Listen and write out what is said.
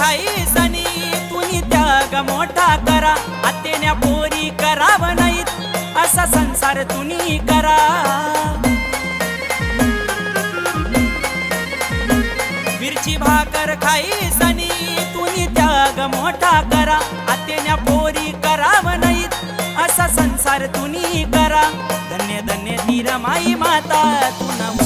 खाई सनी तुनी त्याग मोठा करा आत्याने पोरी कराव नाहीत असा संसार तुनी करा मिरची भाकर खाई सनी तुनी त्याग मोठा करा आत्याने पोरी कराव नाहीत असा संसार तुनी करा धन्य धन्य ती रमाई माता तुना